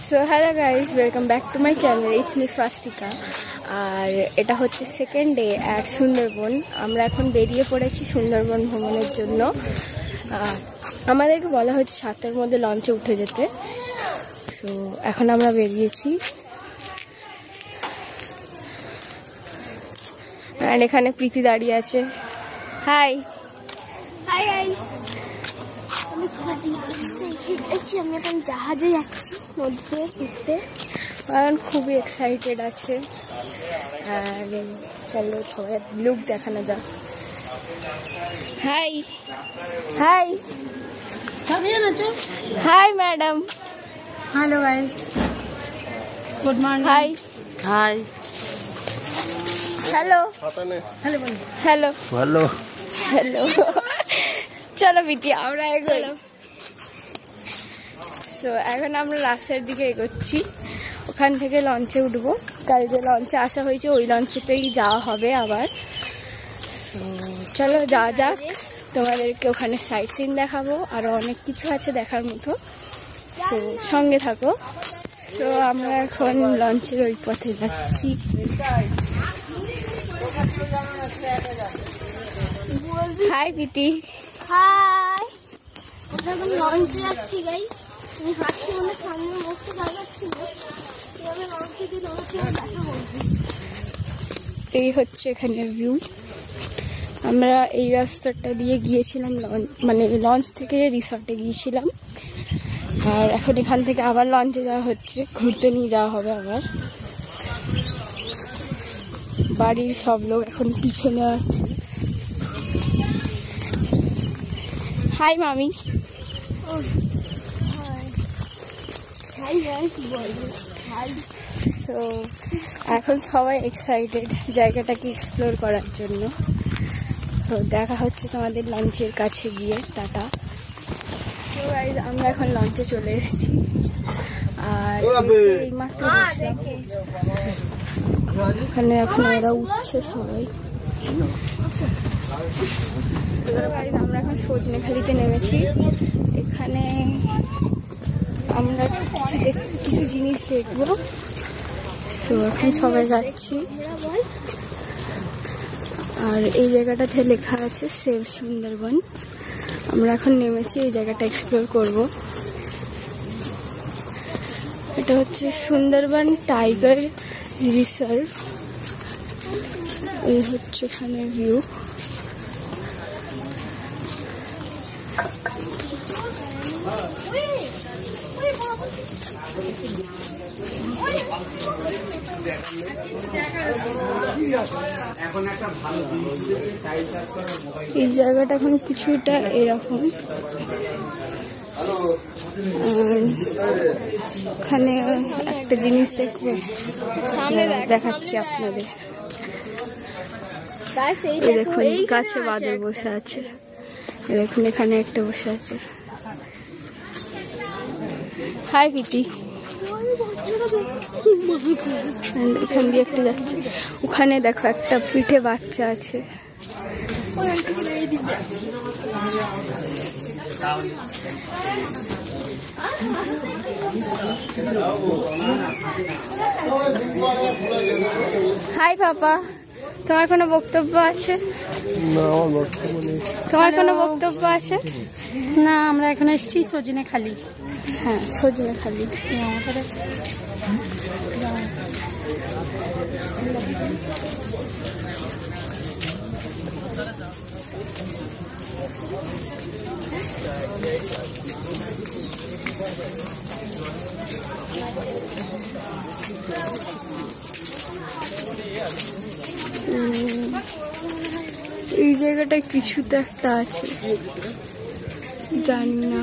So hello guys, welcome back to my channel. It's me Swastika. আর এটা হচ্ছে second day at Sundarban. আমরা এখন বেরিয়ে পড়েছি সুন্দরবন ভ্রমণের জন্য। আমাদেরকে বলা হয়েছে 7টার মধ্যে লঞ্চে উঠে যেতে। সো এখন আমরা বেরিয়েছি। আর এখানে প্রীতি দাঁড়িয়ে আছে। হাই হাই গাইস, আমি এখন জাহাজে যাচ্ছি নদীতে ঘুরতে, কারণ খুবই এক্সাইটেড আছে। আর চলো সবাই লুক দেখানো যাক। High high high madam. Hello guys, good morning. High hi hello hello hello hello hello. চলো বিটি, আমরা এগোই। সো এখন আমরা রাস্তার দিকে এগোচ্ছি। ওখান থেকে লঞ্চে উঠবো। কাল যে লঞ্চে আসা হয়েছে ওই লঞ্চেতেই যাওয়া হবে আবার। সো চলো যাওয়া যাক। তোমাদেরকে ওখানে সাইট সিন দেখাবো, আরও অনেক কিছু আছে দেখার মতো। সো সঙ্গে থাকো। সো আমরা এখন লঞ্চের ওই পথে যাচ্ছি। হাই প্রীতি। হাই, আমরা এখন লঞ্চে যাচ্ছি গাইস। আমি হাঁটতে হলে সামনে বসতে যাচ্ছি না, এভাবে লঞ্চে দিয়ে তোমার সাথে দেখা করবো। এই হচ্ছে এখানে ভিউ। আমরা এই রাস্তাটা দিয়ে গিয়েছিলাম, মানে লঞ্চ থেকে রিসর্টে গিয়েছিলাম। আর এখন এখান থেকে আবার লঞ্চে যাওয়া হচ্ছে, ঘুরতে নিয়ে যাওয়া হবে আবার। বাড়ির সব লোক এখন পিছনে আছে। হাই মামি। হাই গাইস, বলো হাই। তো এখন সবাই এক্সাইটেড জায়গাটাকে এক্সপ্লোর করার জন্য। তো দেখা হচ্ছে তোমাদের লঞ্চের কাছে গিয়ে। টাটা। তো গাইস, আমরা এখন লঞ্চে চলে এসেছি। আর এইমাত্র বসলাম। ওখানে এখন ওরা উঠছে সবাই। আমরা এখন সজনেখালিতে নেমেছি। এখানে আমরা কিছু জিনিস দেখবো। তো এখন সবাই যাচ্ছি। আর এই জায়গাটাতে লেখা আছে সেভ সুন্দরবন। আমরা এখন নেমেছি, এই জায়গাটা এক্সপ্লোর করব। এটা হচ্ছে সুন্দরবন টাইগার রিজার্ভ। এই হচ্ছে এখানে ভিউ। এই জায়গাটা এখন কিছুটা এরকম। এখানে একটা জিনিস দেখবো, দেখাচ্ছি আপনাদের। দেখুন গাছে বাদুড় বসে আছে। দেখুন এখানে একটা বসে আছে। হাই প্রীতি। এখান দিয়ে একটা যাচ্ছে। ওখানে দেখো একটা পিঠে বাচ্চা আছে। হাই পাপা, তোমার কোনো বক্তব্য আছে? তোমার কোনো বক্তব্য আছে? না, আমরা এখন এসেছি সজনেখালি। হ্যাঁ, সজনেখালি। এই জায়গাটায় কিছু তো একটা আছে, জানি না।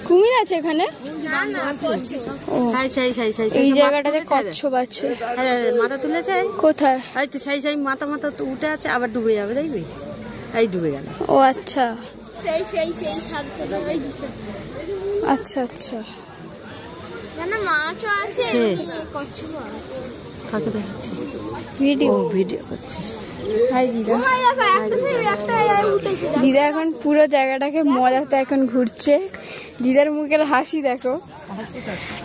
কুমির আছে এখানে? এই জায়গাটাতে কচ্ছপ আছে। মাথা তুলেছে কোথায়? সেই মাথা মাথা তো উঠে আছে, আবার ডুবে যাবে, দেখবি? এই ডুবে গেল। ও আচ্ছা, সেই আচ্ছা আচ্ছা। এখানে মাছও আছে, কে? কচ্ছপ আছে। কাকে দেখাচ্ছি? ভিডিও। ও ভিডিও করছিস। হাই দিদা। ওই দেখো, একটা উঠেছে। দিদা এখন পুরো জায়গাটাকে মজাতে এখন ঘুরছে। দিদার মুখের হাসি দেখো।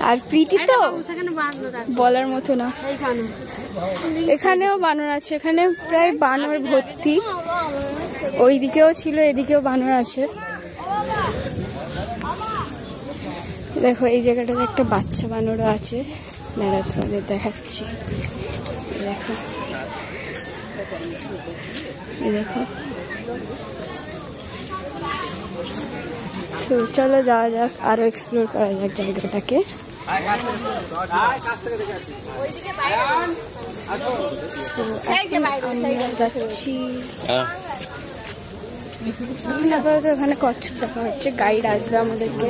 আর প্রীতি তো সেখানে বাঁধলো বলার মতো না। এইখানে। এখানেও বানর আছে, এখানে প্রায় বানর ভর্তি। ওই দিকেও ছিল, এদিকেও বানর আছে। দেখো এই জায়গাটাতে একটা বাচ্চা বানরও আছে, দাঁড়াতে হবে দেখাচ্ছি। দেখো এই দেখো। So, চলো যাওয়া যাক, আরো এক্সপ্লোর করা যাক জায়গাটাকে। যাচ্ছি আপাতত ওখানে কচ্ছপ দেখা হচ্ছে, গাইড আসবে আমাদেরকে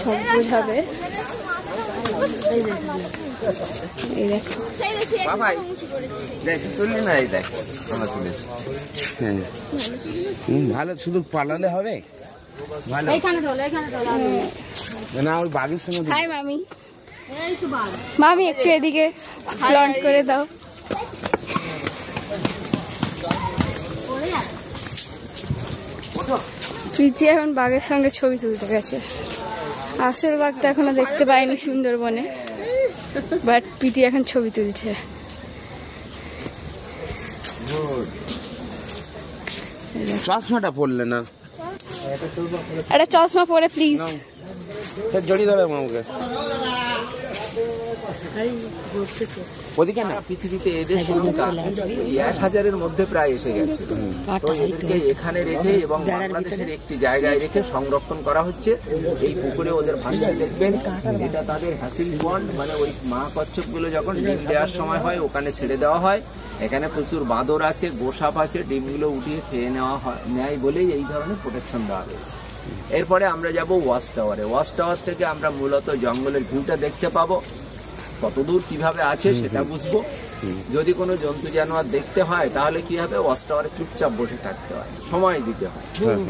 সব বোঝাবে। এই দেখো ভালো, শুধু পালালে হবে না, ওই বাঘের সঙ্গে হাই মামি। মামি একটু এদিকে ফ্রন্ট করে দাও। প্রীতি এখন বাঘের সঙ্গে ছবি তুলতে গেছে। আসল বাঘ তো এখনো দেখতে পাইনি সুন্দরবনে, বাট প্রীতি এখন ছবি তুলছে। চশমাটা পড়লে না, একটা চশমা পরে প্লিজ। জড়ি ধরে আমাকে ওদিকে না। পৃথিবীতে এদের সংখ্যা 1000-এর মধ্যে প্রায় এসে গেছে। তো এদেরকে এখানে রেখে এবং বাংলাদেশের একটি জায়গায় রেখে সংরক্ষণ করা হচ্ছে। এই পুকুরে ওদের ভাষা দেখবেন, এটা তাদের হ্যাসিং পন্ড, মানে ওই মা কচ্ছপগুলো যখন ডিম দেওয়ার সময় হয় ওখানে ছেড়ে দেওয়া হয়। এখানে প্রচুর বাঁদর আছে, গোসাপ আছে, ডিমগুলো উঠিয়ে খেয়ে নেয় বলেই এই ধরনের প্রোটেকশন দেওয়া হয়েছে। এরপরে আমরা যাব ওয়াচ টাওয়ারে। ওয়াচ টাওয়ার থেকে আমরা মূলত জঙ্গলের ভিউটা দেখতে পাবো, কতদূর কিভাবে আছে সেটা বুঝবো। যদি কোনো জন্তু জানোয়ার দেখতে হয় তাহলে কি হবে, ওয়াচ টাওয়ারে চুপচাপ বসে থাকতে হয়, সময় দিতে হয়।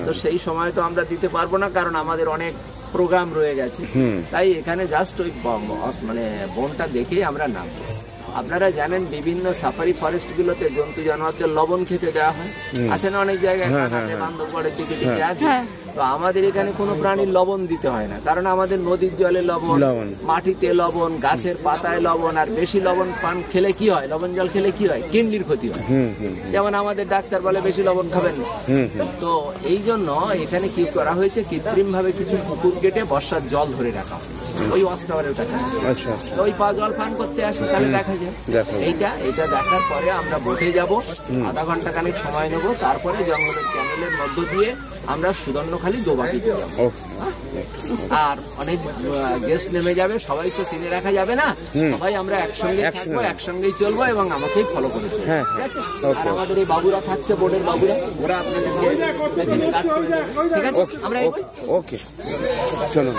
তো সেই সময় তো আমরা দিতে পারবো না, কারণ আমাদের অনেক প্রোগ্রাম রয়ে গেছে। তাই এখানে জাস্ট ওই মানে বনটা দেখেই আমরা নামবো। আপনারা জানেন বিভিন্ন সাফারি ফরেস্ট গুলোতে জন্তু জানোয়ারদের লবণ খেতে দেওয়া হয়, আছে না অনেক জায়গায়, বান্দরবাড়ির দিকে দিকে আছে। তো আমাদের এখানে কোনো প্রাণীর লবণ দিতে হয় না, কারণ আমাদের নদীর জলে লবণ, মাটিতে লবণ, গাছের পাতায় লবণ। আর বেশি লবণ পান খেলে কি হয়, লবণ জল খেলে কি হয়, কিডনির ক্ষতি হয়। যেমন আমাদের ডাক্তার বলে বেশি লবণ খাবেন না। তো এই জন্য এখানে কি করা হয়েছে, কৃত্রিম ভাবে কিছু পুকুর কেটে বর্ষার জল ধরে রাখা হয়েছে ওই ওয়াচ টাওয়ারের কাছে। ওই জল পান করতে আসে, তাহলে দেখা যায় এইটা দেখার পরে আমরা বোটে যাব, আধা ঘন্টা খানিক সময় নেবো। তারপরে জঙ্গলের চ্যানেলের মধ্য দিয়ে আমরা সুদর্ণখালি দোবাটিতে যাব। আর অনেক গেস্ট নেমে যাবে, সবাই তো চিনে রাখা যাবে না, সবাই আমরা একসঙ্গে থাকবো, একসঙ্গেই চলবো এবং আমাকেই ফলো করে চলবো, ঠিক আছে? আর আমাদের এই বাবুরা থাকছে, বোর্ডের বাবুরা, ওরা আপনাদেরকে ঠিক আছে? আমরা ওকে চলুন।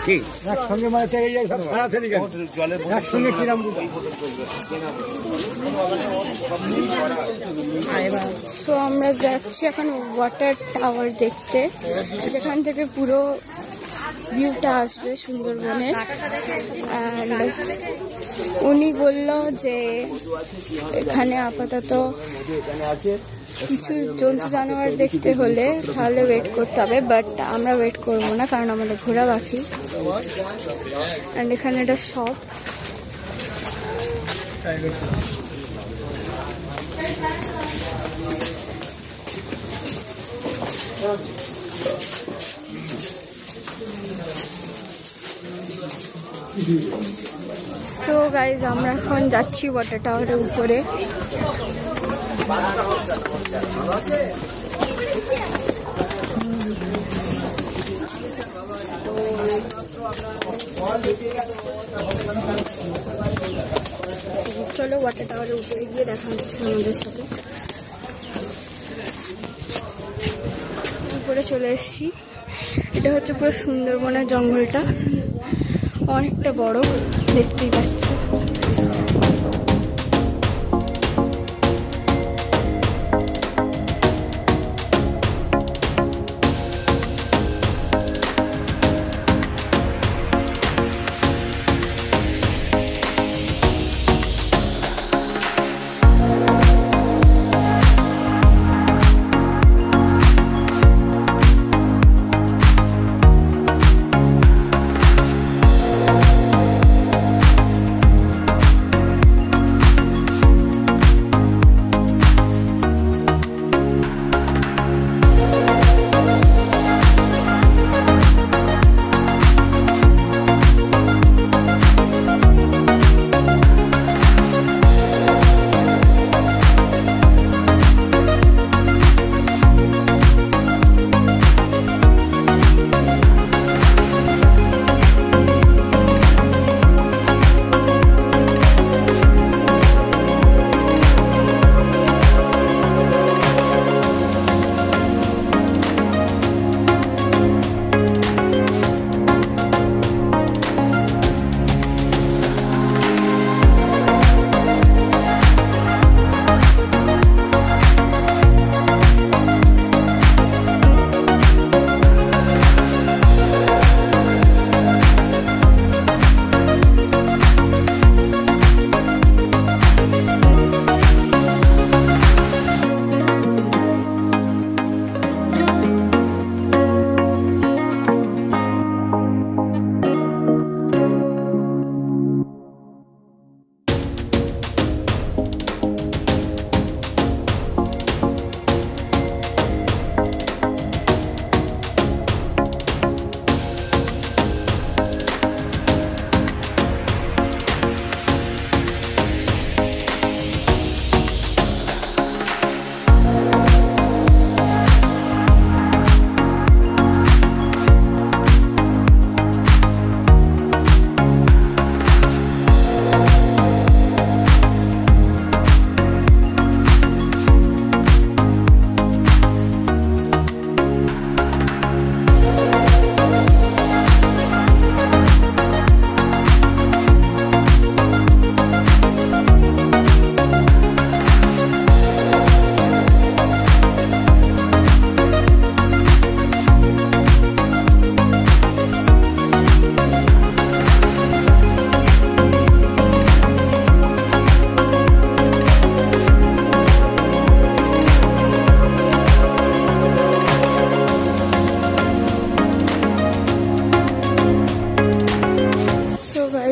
কি একসঙ্গে মানে একসঙ্গে কিরাম তো আমরা যাচ্ছি এখন ওয়াটার টাওয়ার দেখতে, যেখান থেকে পুরো ভিউটা আসবে সুন্দরবনের। অ্যান্ড উনি বলল যে এখানে আপাতত কিছু জন্তু জানোয়ার দেখতে হলে তাহলে ওয়েট করতে হবে, বাট আমরা ওয়েট করবো না, কারণ আমাদের ঘোড়া পাখি। অ্যান্ড এখানে একটা শপ, সো গাইজ আমরা এখন যাচ্ছি ওয়াটার টাওয়ারের উপরে। চলো ওয়াটার টাওয়ারের উপরে গিয়ে দেখা হচ্ছে আমাদের সাথে। উপরে চলে এসেছি, এটা হচ্ছে পুরো সুন্দরবনের জঙ্গলটা, অনেকটা বড়, দেখতেই পাচ্ছ।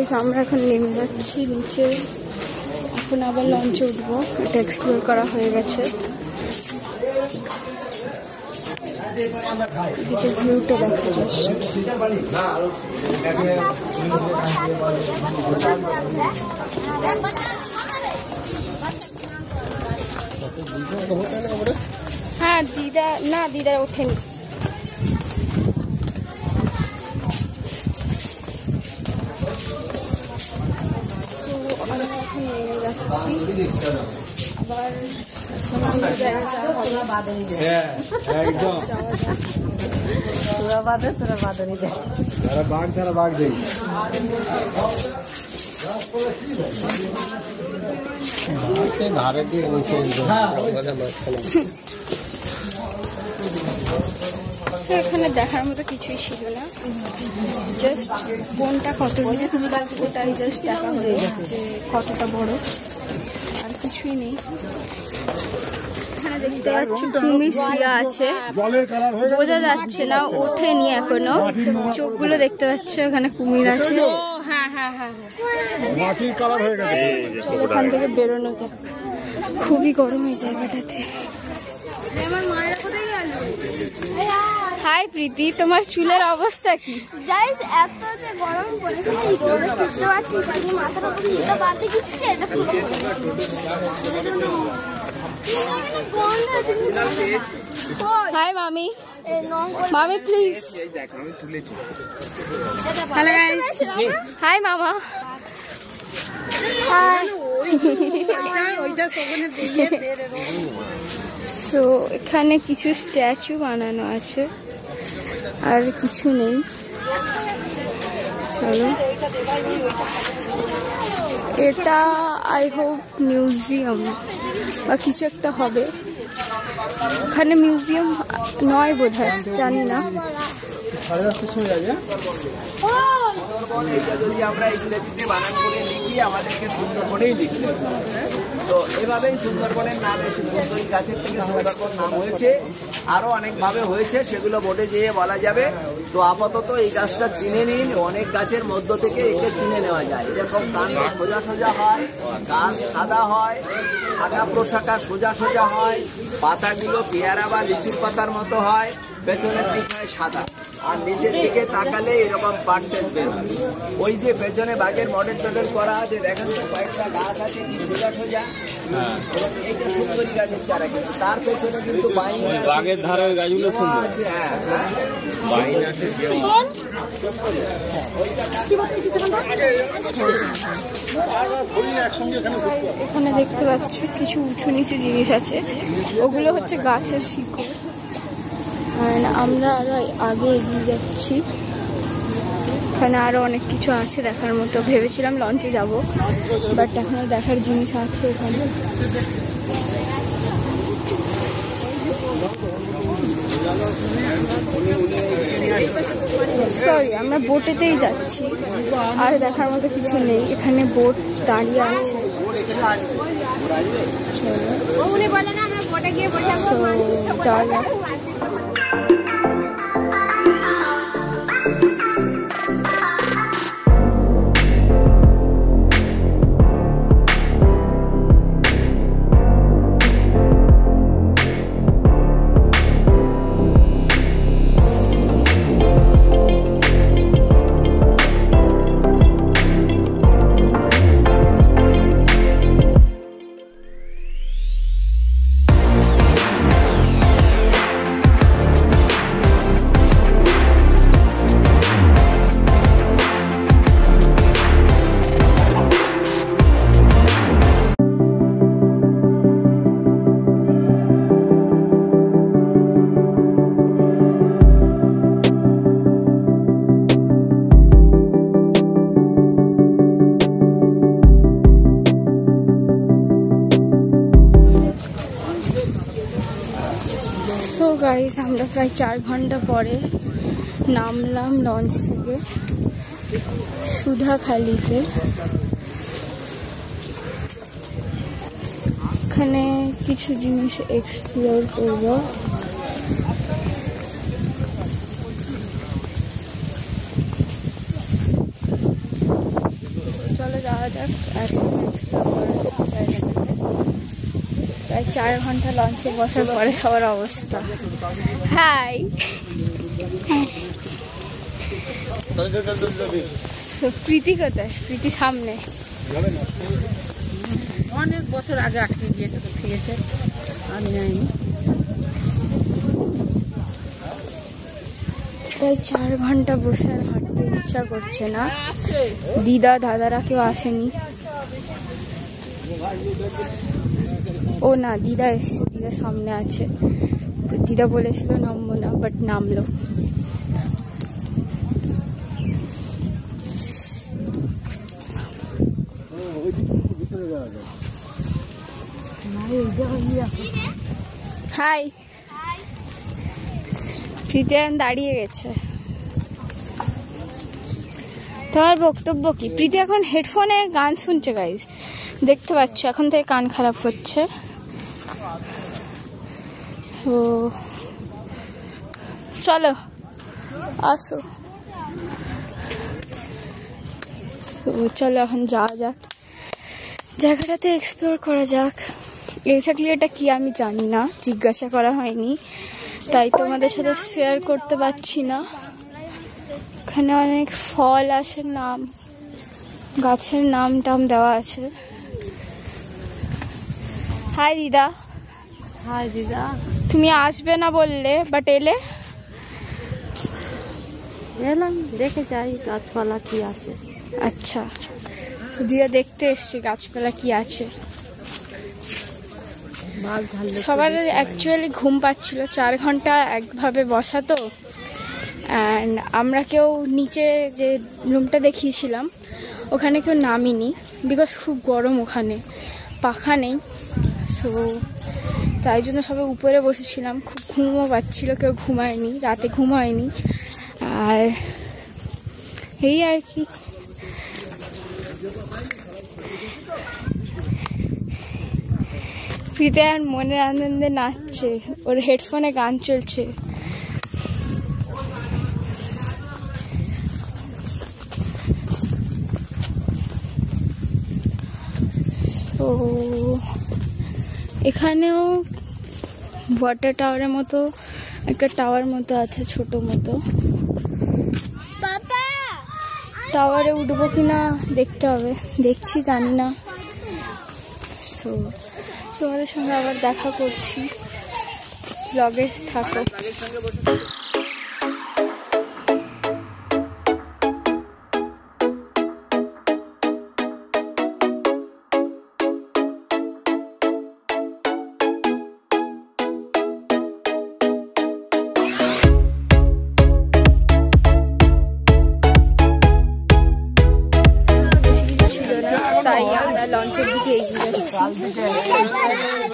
গাইস আমরা এখন নেমে যাচ্ছি নিচে। এখন আবার লঞ্চে উঠবো। এটা এক্সপ্লোর করা হয়ে গেছে। এদিকে ভিউটা দেখা যাচ্ছে। হ্যাঁ দিদা ওঠেনি। আমরা এখন নেমে যাচ্ছি আবার। তোরা বাদে দেয় বাঘ ছাড়া বাঘ দেই। ধারে দিয়ে এখানে দেখার মতো কিছুই ছিল না, জাস্ট বনটা কত ওটাই জাস্ট দেখা হয়ে যাচ্ছে কতটা বড়, আর কিছুই নেই। এখানে দেখতে পাচ্ছি কুমির শুয়ে আছে, বোঝা যাচ্ছে না, ওঠেনি এখনো। চোখগুলো দেখতে পাচ্ছ, ওখানে কুমির আছে। চলো এখান থেকে বেরোনো যাক, খুবই গরম এই জায়গাটাতে। হাই প্রীতি, তোমার চুলের অবস্থা কি? গাইস এত যে গরম পড়েছে, এই গরমে বুঝতে পারছি পানি মাথার উপর থেকে বাদে গেছে, এটা পুরো হাই মামি, মামি প্লিজ। হ্যালো গাইস, হাই মামা। সো এখানে কিছু স্ট্যাচু বানানো আছে, আর কিছু নেই। চলো, এটা আই হোপ মিউজিয়াম বা কিছু একটা হবে। এখানে মিউজিয়াম নয় বোধহয়, জানি না। এটা যদি আমরা ইংরেজিতে বানান করে লিখি, আমাদেরকে সুন্দরবনেই লিখতে হবে। তো এভাবেই সুন্দরবনের নাম এসে সুন্দরী গাছের থেকে সুন্দরবন নাম হয়েছে। আরো অনেকভাবে হয়েছে, সেগুলো বোর্ডে যেয়ে বলা যাবে। তো আপাতত এই গাছটা চিনে নিন, অনেক গাছের মধ্য থেকে একে চিনে নেওয়া যায়। যেরকম কাণ্ড সোজা সোজা হয়, গাছ সাদা হয়, শাখা প্রশাখা সোজা সোজা হয়, পাতাগুলো পেয়ারা বা লিচুর পাতার মতো হয়, পেছনের দিক হয় সাদা, আর নিচের দিকে তাকালে এরকম পার্টেন বের হয়। ওই যে পেছনে বাঘের মডেল টডেল করা আছে, দেখেন তো কয়েকটা গাছ আছে কি সোজা সোজা, এবং এইটা সুন্দরী গাছের চারা, কিন্তু তার পেছনে কিন্তু বাইন বাঘের ধারে ওই গাছগুলো সুন্দর আছে। হ্যাঁ, বাইন আছে। এখানে দেখতে পাচ্ছ কিছু উঁচু নিচু জিনিস আছে, ওগুলো হচ্ছে গাছের শিকড়। আর আমরা আরো আগে এগিয়ে যাচ্ছি, এখানে আরো অনেক কিছু আছে দেখার মতো। ভেবেছিলাম লঞ্চে যাব, বাট এখনো দেখার জিনিস আছে এখানে। সরি, আমরা বোটেতেই যাচ্ছি, আর দেখার মতো কিছু নেই। এখানে বোট দাঁড়িয়ে আছে, যাওয়া যাক। সো গাইস, আমরা প্রায় 4 ঘন্টা পরে নামলাম লঞ্চ থেকে সুধাখালিতে। এখানে কিছু জিনিস এক্সপ্লোর করব। যাওয়া যাক প্রায় 4 ঘন্টা লঞ্চে বসার পরে সবার অবস্থা। হাই, প্রীতি কোথায়? প্রীতি সামনে। অনেক বছর আগে আটকে গিয়েছে, তো খেয়েছে, আমি যাইনি। প্রায় 4 ঘন্টা বসে আর হাঁটতে ইচ্ছা করছে না। দিদা দাদারা কেউ আসেনি। ও না, দিদা এসছে, দিদা সামনে আছে। দিদা বলেছিল নামবো না, বাট নামলো। হাই, প্রীতিয়ান দাঁড়িয়ে গেছে। তোমার বক্তব্য কি? প্রীতি এখন হেডফোনে গান শুনছে গাইজ, দেখতে পাচ্ছ, এখন থেকে কান খারাপ হচ্ছে। তো চলো আসো, তো চলো এখন যাওয়া যাক, জায়গাটাতে এক্সপ্লোর করা যাক। এক্স্যাক্টলি এটা কি আমি জানি না, জিজ্ঞাসা করা হয়নি, তাই তোমাদের সাথে শেয়ার করতে পারছি না। এখানে অনেক ফল আছে, নাম, গাছের নাম টাম দেওয়া আছে। হাই দিদা। হাই দিদা। তুমি আসবে না বললে, বাট এলে। এলাম, দেখে যাই গাছপালা কি আছে। আচ্ছা, দিদা দেখতে এসছি গাছপালা কি আছে। সবার অ্যাকচুয়ালি ঘুম পাচ্ছিল, 4 ঘন্টা একভাবে বসা তো। অ্যান্ড আমরা কেউ নিচে যে রুমটা দেখিয়েছিলাম ওখানে কেউ নামিনি, বিকজ খুব গরম, ওখানে পাখা নেই। সো তাই জন্য সবাই উপরে বসেছিলাম। খুব ঘুমও পাচ্ছিল, কেউ ঘুমায়নি, রাতে ঘুম হয়নি। আর এই আর কি, প্রীতিয়ান মনের আনন্দে নাচছে, ওর হেডফোনে গান চলছে। তো এখানেও ওয়াটার টাওয়ারের মতো একটা টাওয়ার মতো আছে, ছোট মতো। টাওয়ারে উঠবো কিনা দেখতে হবে, দেখছি, জানি না। সো তোমাদের সঙ্গে আবার দেখা করছি, ব্লগে থাকো। তাই আমরা লঞ্চের দিকে এগিয়ে যাচ্ছি,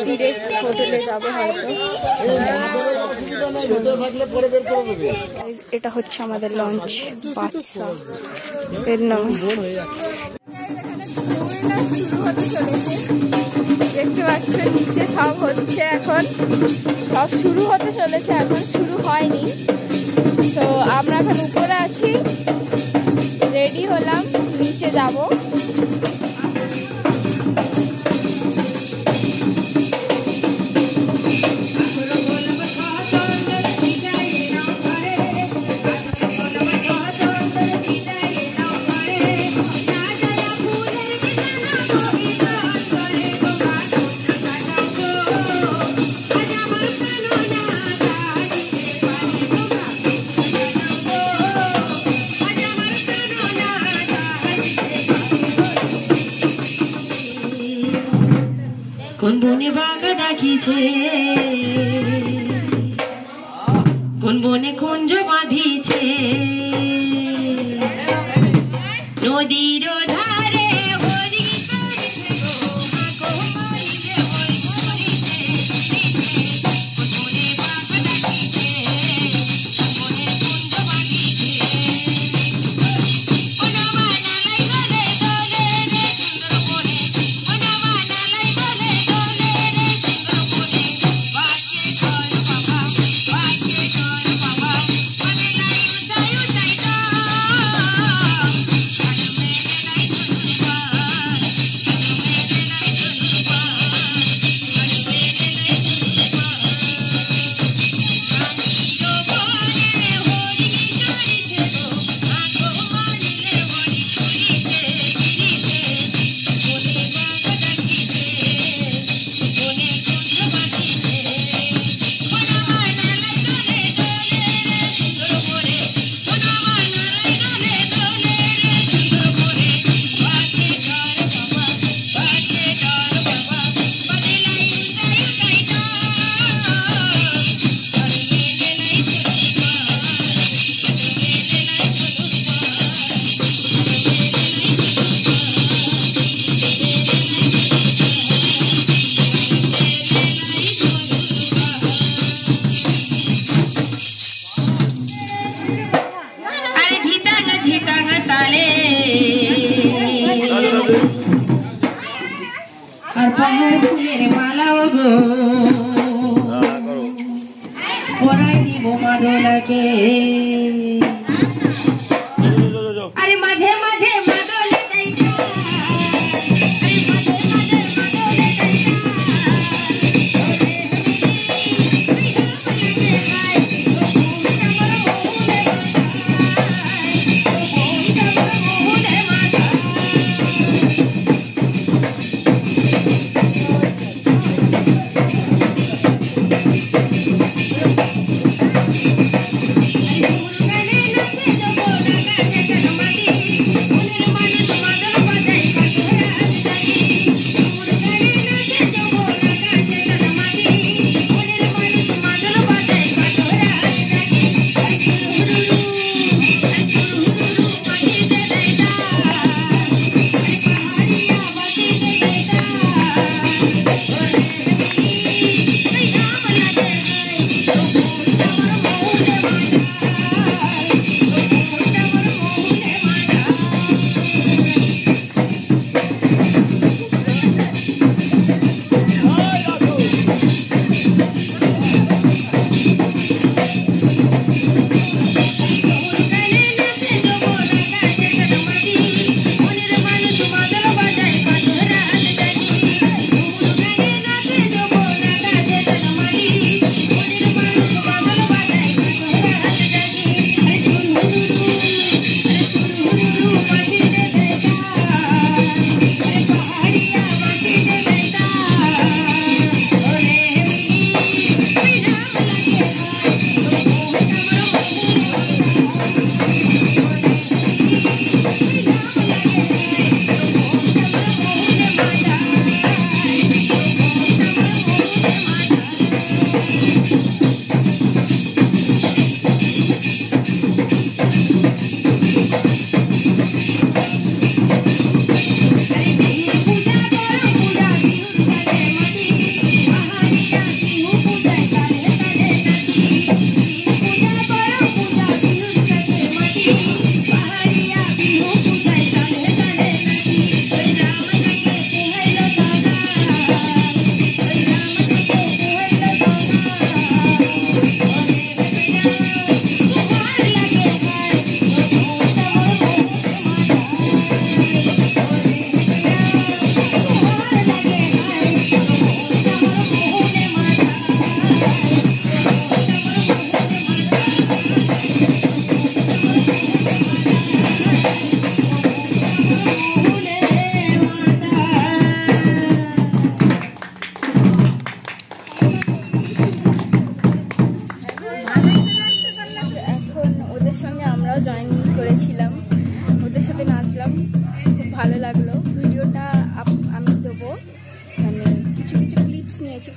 ডিরেক্ট হোটেলে যাবো হয়তো। এটা হচ্ছে আমাদের লঞ্চ, বাচ্চা এর নাম। দেখতে পাচ্ছ নিচে সব হচ্ছে, এখন সব শুরু হতে চলেছে, এখন শুরু হয়নি। তো আমরা এখন উপরে আছি, রেডি হলাম, নিচে যাব। কোন বনে বাঘা ডাকিছে, কোন বনে কুঞ্জ বাঁধিছে, নদীর ধারে হরি বাহার ফুলের মালাও গো পরাই দিব মাদলাকে আরে মাঝে মাঝে মাদলে যাইতা আরে মাঝে মাঝে মাদলে যাইতা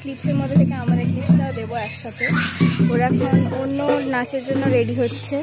ক্লিপসের মধ্যে থেকে আমাদের ক্লিপসটাও দেবো একসাথে। ওরা এখন অন্য নাচের জন্য রেডি হচ্ছে।